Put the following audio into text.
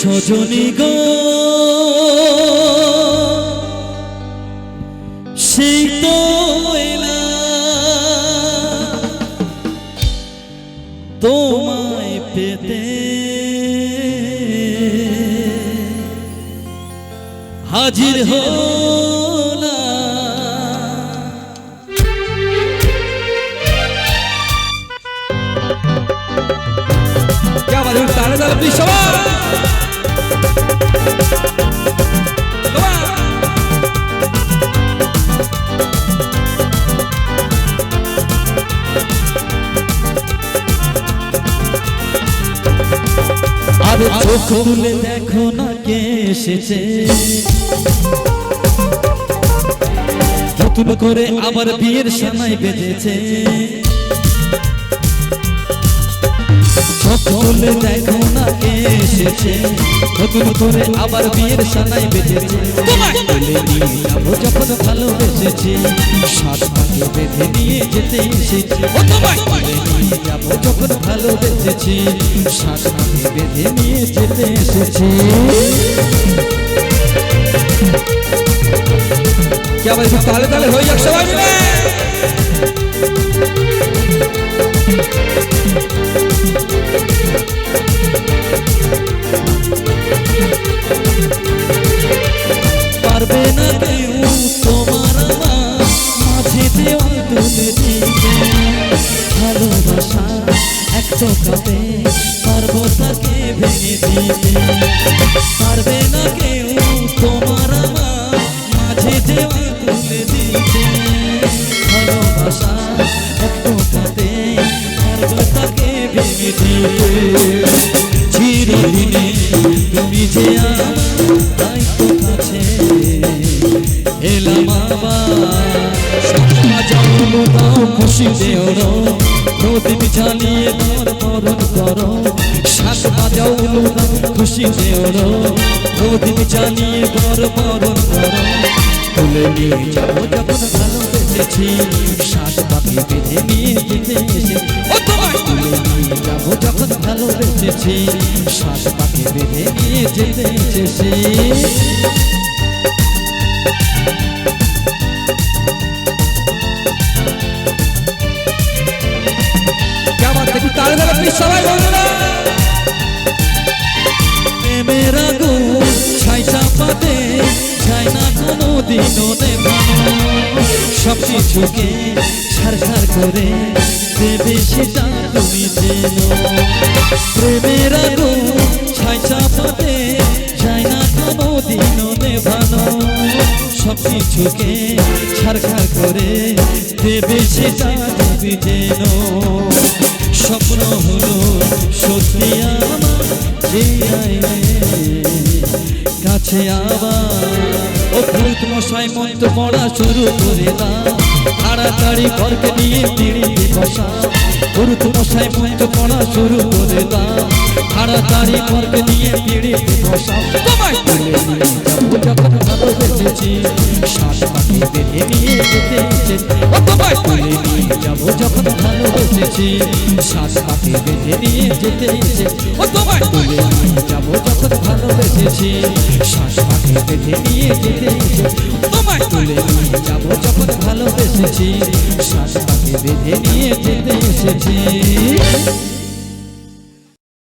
সজনী গো সেই তো এলা তোমায় পেতে হাজির হলা क्या बात है ताले ताले प्लीज सवाल আরে চোখ খুলে দেখো না কে এসেছে নতুন করে আবার বিয়ের সানাই বেজেছে চোখ খুলে দেখো না কে এসেছে নতুন করে আবার বিয়ের সানাই বেজেছে তোমায় বলে নিয়ে যাবো যখন ভালোবেসেছি সাত মাকে বেঁধে নিয়ে যেতে এসেছি ও তোমায় বলে নিয়ে যাবো যখন ভালোবেসেছি সাত মাকে বেঁধে নিয়ে যেতে এসেছি क्या भाई ताले ताले हो जाए सवाल में पारबे ना केउ तोमार माझे देওয়াল তুলে দিতে ভালোবাসা এক টোকাতে পারবো তাকে ভেঙে দিতে পারবে না কেউ তোমার মাঝে দেওয়াল তুলে দিতে ভালোবাসা এক টোকাতে পারবো তাকে ভেঙে দিতে চিরদিনে তুমি যে আমার দায়িত্ব কাছে এলাম আবার বাজাও দাও খুশি দেও প্রদীপ জ্বালিয়ে তোমার মরণ করো শাক বাজাও দাও খুশি দেও প্রদীপ জ্বালিয়ে তোমার মরণ করো তুলে নিয়ে যাবো যখন ভালোবেসেছি সাত পাখি বেঁধে নিয়ে যেতে এসে ও তোমায় তুলে নিয়ে যাবো যখন ভালোবেসেছি সাত পাখি বেঁধে নিয়ে যেতে এসেছি ताले ताले प्लीज सवाई बोलना मेरा गो छाई चापाते छाई ना कोनो दिनों नेभानो सब কিছুকে ছারছার করে দেবে সেটা তুমি জেনো প্রেমের আগুন ছাই চাপাতে ছাই না কোনো দিনও নেভানো সব কিছুকে ছারছার করে দেবে সেটা তুমি জেনো স্বপ্ন হলো সত্যি আমার যে কাছে আবার ও ভূত মশাই মন্ত্র পড়া শুরু করে দাও তাড়াতাড়ি ঘরকে নিয়ে পিড়িতে বসা ভূত মশাই মন্ত্র পড়া শুরু করে দাও তাড়াতাড়ি ঘরকে নিয়ে পিড়িতে বসা তোমায় তুলে নিয়ে যাবো যখন ভালোবেসেছি সাত পাখি বেঁধে নিয়ে যেতে এসেছি ও তোমায় তুলে নিয়ে যাবো যখন ভালোবেসেছি সাত পাখি বেঁধে নিয়ে যেতে এসেছি ও তোমায় তুলে নিয়ে যাবো যখন ভালোবেসেছি সাত পাখি বেঁধে নিয়ে যেতে এসেছি তোমায় তুলে নিয়ে যাবো যখন ভালোবেসেছি সাত পাখি বেঁধে নিয়ে যেতে এসেছি